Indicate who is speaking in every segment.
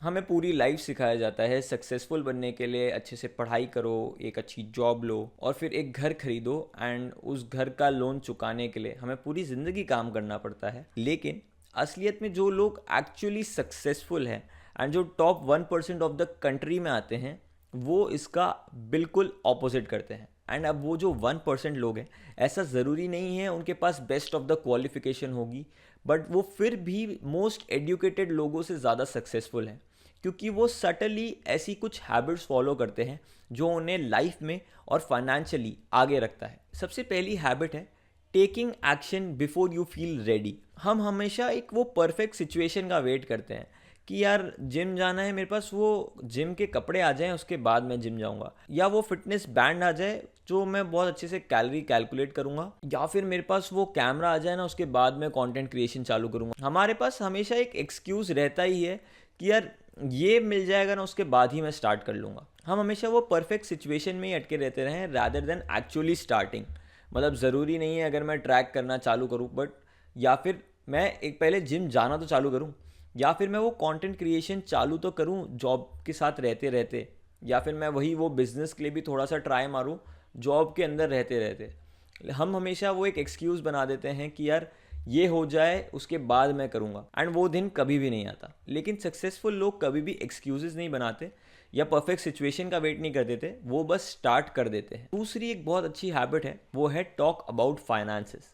Speaker 1: हमें पूरी लाइफ सिखाया जाता है सक्सेसफुल बनने के लिए अच्छे से पढ़ाई करो, एक अच्छी जॉब लो और फिर एक घर खरीदो, एंड उस घर का लोन चुकाने के लिए हमें पूरी ज़िंदगी काम करना पड़ता है। लेकिन असलियत में जो लोग एक्चुअली सक्सेसफुल हैं एंड जो टॉप 1% ऑफ द कंट्री में आते हैं, वो इसका बिल्कुल ऑपोजिट करते हैं। एंड अब वो जो 1% लोग हैं, ऐसा ज़रूरी नहीं है उनके पास बेस्ट ऑफ द क्वालिफिकेशन होगी, बट वो फिर भी मोस्ट एजुकेटेड लोगों से ज़्यादा सक्सेसफुल हैं, क्योंकि वो सटली ऐसी कुछ हैबिट्स फॉलो करते हैं जो उन्हें लाइफ में और फाइनेंशियली आगे रखता है। सबसे पहली हैबिट है taking action before you feel ready. हम हमेशा एक वो परफेक्ट सिचुएशन का वेट करते हैं कि यार जिम जाना है, मेरे पास वो जिम के कपड़े आ जाएं उसके बाद मैं जिम जाऊंगा, या वो फिटनेस बैंड आ जाए जो मैं बहुत अच्छे से कैलोरी कैलकुलेट करूंगा, या फिर मेरे पास वो कैमरा आ जाए ना उसके बाद मैं कंटेंट क्रिएशन चालू करूंगा। हमारे पास हमेशा एक एक्सक्यूज़ रहता ही है कि यार ये मिल जाएगा ना उसके बाद ही मैं स्टार्ट कर लूँगा। हम हमेशा वो परफेक्ट सिचुएशन में ही अटके रहते रहे रैदर देन एक्चुअली स्टार्टिंग। मतलब ज़रूरी नहीं है अगर मैं ट्रैक करना चालू करूँ, बट या फिर मैं एक पहले जिम जाना तो चालू करूँ, या फिर मैं वो कंटेंट क्रिएशन चालू तो करूँ जॉब के साथ रहते रहते, या फिर मैं वही वो बिज़नेस के लिए भी थोड़ा सा ट्राई मारूँ जॉब के अंदर रहते रहते। हम हमेशा वो एक एक्सक्यूज़ बना देते हैं कि यार ये हो जाए उसके बाद मैं करूँगा, एंड वो दिन कभी भी नहीं आता। लेकिन सक्सेसफुल लोग कभी भी एक्सक्यूजेस नहीं बनाते या परफेक्ट सिचुएशन का वेट नहीं कर देते, वो बस स्टार्ट कर देते हैं। दूसरी एक बहुत अच्छी हैबिट है, वो है टॉक अबाउट फाइनेंसेस।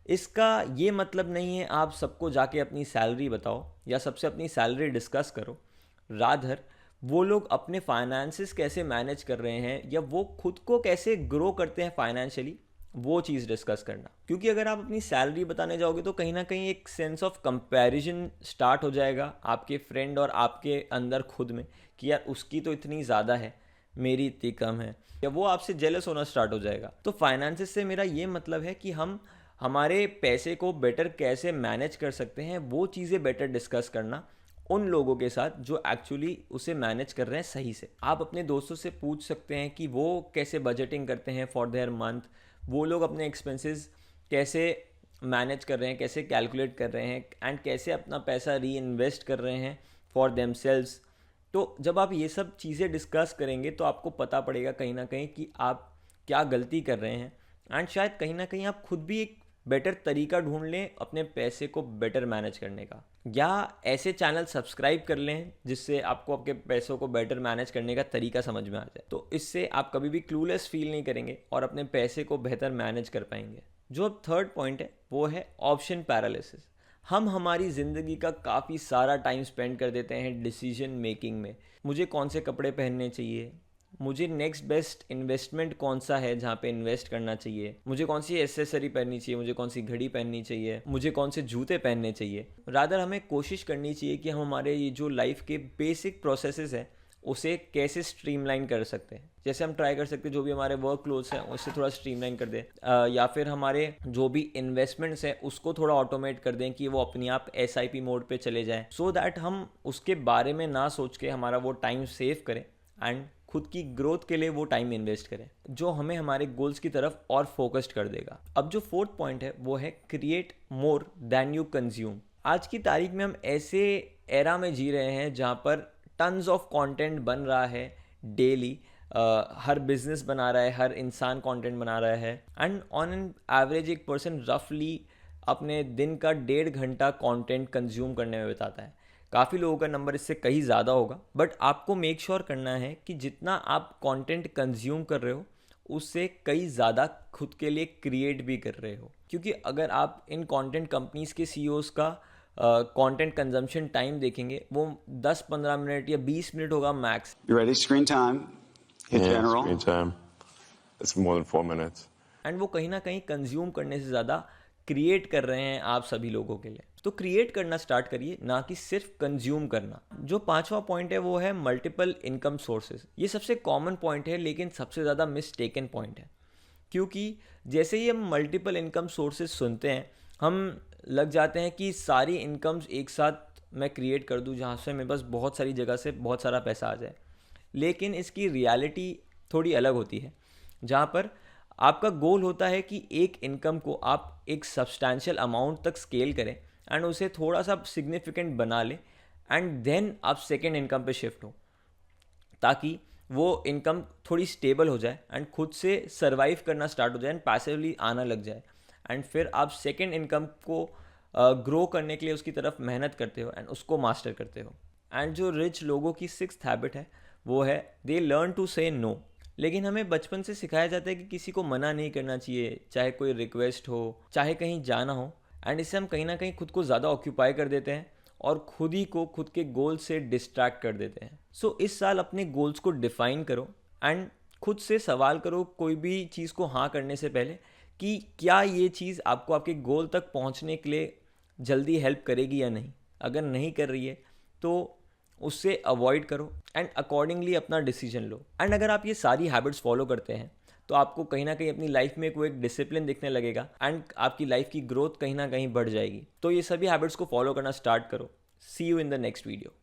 Speaker 1: इसका ये मतलब नहीं है आप सबको जाके अपनी सैलरी बताओ या सबसे अपनी सैलरी डिस्कस करो। रादर वो लोग अपने फाइनेंसेस कैसे मैनेज कर रहे हैं या वो खुद को कैसे ग्रो करते हैं फाइनेंशियली, वो चीज़ डिस्कस करना। क्योंकि अगर आप अपनी सैलरी बताने जाओगे तो कहीं ना कहीं एक सेंस ऑफ कंपैरिजन स्टार्ट हो जाएगा आपके फ्रेंड और आपके अंदर खुद में कि यार उसकी तो इतनी ज़्यादा है, मेरी इतनी कम है, या वो आपसे जेलस होना स्टार्ट हो जाएगा। तो फाइनेंसेस से मेरा ये मतलब है कि हम हमारे पैसे को बेटर कैसे मैनेज कर सकते हैं, वो चीज़ें बेटर डिस्कस करना उन लोगों के साथ जो एक्चुअली उसे मैनेज कर रहे हैं सही से। आप अपने दोस्तों से पूछ सकते हैं कि वो कैसे बजटिंग करते हैं फॉर देयर मंथ, वो लोग अपने एक्सपेंसेस कैसे मैनेज कर रहे हैं, कैसे कैलकुलेट कर रहे हैं, एंड कैसे अपना पैसा री इन्वेस्ट कर रहे हैं फॉर देमसेल्व्स। तो जब आप ये सब चीज़ें डिस्कस करेंगे तो आपको पता पड़ेगा कहीं ना कहीं कि आप क्या गलती कर रहे हैं, एंड शायद कहीं ना कहीं आप खुद भी एक बेटर तरीका ढूंढ लें अपने पैसे को बेटर मैनेज करने का, या ऐसे चैनल सब्सक्राइब कर लें जिससे आपको आपके पैसों को बेटर मैनेज करने का तरीका समझ में आ जाए। तो इससे आप कभी भी क्लूलेस फील नहीं करेंगे और अपने पैसे को बेहतर मैनेज कर पाएंगे। जो अब थर्ड पॉइंट है वो है ऑप्शन पैरालिसिस। हम हमारी ज़िंदगी का काफ़ी सारा टाइम स्पेंड कर देते हैं डिसीजन मेकिंग में। मुझे कौन से कपड़े पहनने चाहिए, मुझे नेक्स्ट बेस्ट इन्वेस्टमेंट कौन सा है जहाँ पे इन्वेस्ट करना चाहिए, मुझे कौन सी एसेसरी पहननी चाहिए, मुझे कौन सी घड़ी पहननी चाहिए, मुझे कौन से जूते पहनने चाहिए। रादर हमें कोशिश करनी चाहिए कि हम हमारे ये जो लाइफ के बेसिक प्रोसेसेस हैं उसे कैसे स्ट्रीमलाइन कर सकते हैं। जैसे हम ट्राई कर सकते हैं जो भी हमारे वर्क क्लोथ्स हैं उससे थोड़ा स्ट्रीमलाइन कर दें, या फिर हमारे जो भी इन्वेस्टमेंट्स हैं उसको थोड़ा ऑटोमेट कर दें कि वो अपने आप SIP मोड पे चले जाएं, सो दैट हम उसके बारे में ना सोच के हमारा वो टाइम सेव करें एंड खुद की ग्रोथ के लिए वो टाइम इन्वेस्ट करें जो हमें हमारे गोल्स की तरफ और फोकस्ड कर देगा। अब जो फोर्थ पॉइंट है वो है create more than you consume. आज की तारीख में हम ऐसे एरा में जी रहे हैं जहाँ पर टन्स ऑफ कंटेंट बन रहा है डेली। हर बिजनेस बना रहा है, हर इंसान कंटेंट बना रहा है, एंड ऑन एन एवरेज एक पर्सन रफली अपने दिन का 1.5 घंटा कंटेंट कंज्यूम करने में बिताता है। काफ़ी लोगों का नंबर इससे कहीं ज़्यादा होगा, बट आपको मेक श्योर करना है कि जितना आप कंटेंट कंज्यूम कर रहे हो उससे कई ज़्यादा खुद के लिए क्रिएट भी कर रहे हो। क्योंकि अगर आप इन कंटेंट कंपनीज़ के CEOs का कंटेंट कंजम्पशन टाइम देखेंगे, वो 10-15 मिनट या 20 मिनट होगा max.
Speaker 2: You ready? Screen time. Hit
Speaker 3: Yeah,
Speaker 2: general.
Speaker 3: screen time. It's more than 4 minutes.
Speaker 1: And वो कहीं ना कहीं कंज्यूम करने से ज़्यादा क्रिएट कर रहे हैं आप सभी लोगों के लिए। तो क्रिएट करना स्टार्ट करिए, ना कि सिर्फ कंज्यूम करना। जो पांचवा पॉइंट है वो है मल्टीपल इनकम सोर्सेज। ये सबसे कॉमन पॉइंट है लेकिन सबसे ज़्यादा मिसटेकन पॉइंट है, क्योंकि जैसे ही हम मल्टीपल इनकम सोर्सेज सुनते हैं हम लग जाते हैं कि सारी इनकम्स एक साथ मैं क्रिएट कर दूं जहाँ से मेरे पास बहुत सारी जगह से बहुत सारा पैसा आ जाए। लेकिन इसकी रियलिटी थोड़ी अलग होती है, जहाँ पर आपका गोल होता है कि एक इनकम को आप एक सब्सटैंशियल अमाउंट तक स्केल करें एंड उसे थोड़ा सा सिग्निफिकेंट बना लें, एंड देन आप सेकेंड इनकम पे शिफ्ट हो, ताकि वो इनकम थोड़ी स्टेबल हो जाए एंड खुद से सर्वाइव करना स्टार्ट हो जाए एंड पैसिवली आना लग जाए, एंड फिर आप सेकेंड इनकम को ग्रो करने के लिए उसकी तरफ मेहनत करते हो एंड उसको मास्टर करते हो। एंड जो रिच लोगों की सिक्स्थ हैबिट है वो है दे लर्न टू से नो। लेकिन हमें बचपन से सिखाया जाता है कि किसी को मना नहीं करना चाहिए, चाहे कोई रिक्वेस्ट हो, चाहे कहीं जाना हो, एंड इससे हम कहीं ना कहीं खुद को ज़्यादा ऑक्यूपाई कर देते हैं और खुद ही को खुद के गोल से डिस्ट्रैक्ट कर देते हैं। सो इस साल अपने गोल्स को डिफाइन करो एंड खुद से सवाल करो कोई भी चीज़ को हाँ करने से पहले कि क्या ये चीज़ आपको आपके गोल तक पहुंचने के लिए जल्दी हेल्प करेगी या नहीं। अगर नहीं कर रही है तो उससे अवॉइड करो एंड अकॉर्डिंगली अपना डिसीजन लो। एंड अगर आप ये सारी हैबिट्स फॉलो करते हैं तो आपको कहीं ना कहीं अपनी लाइफ में कोई एक डिसिप्लिन दिखने लगेगा एंड आपकी लाइफ की ग्रोथ कहीं ना कहीं बढ़ जाएगी। तो ये सभी हैबिट्स को फॉलो करना स्टार्ट करो। See you in the next video.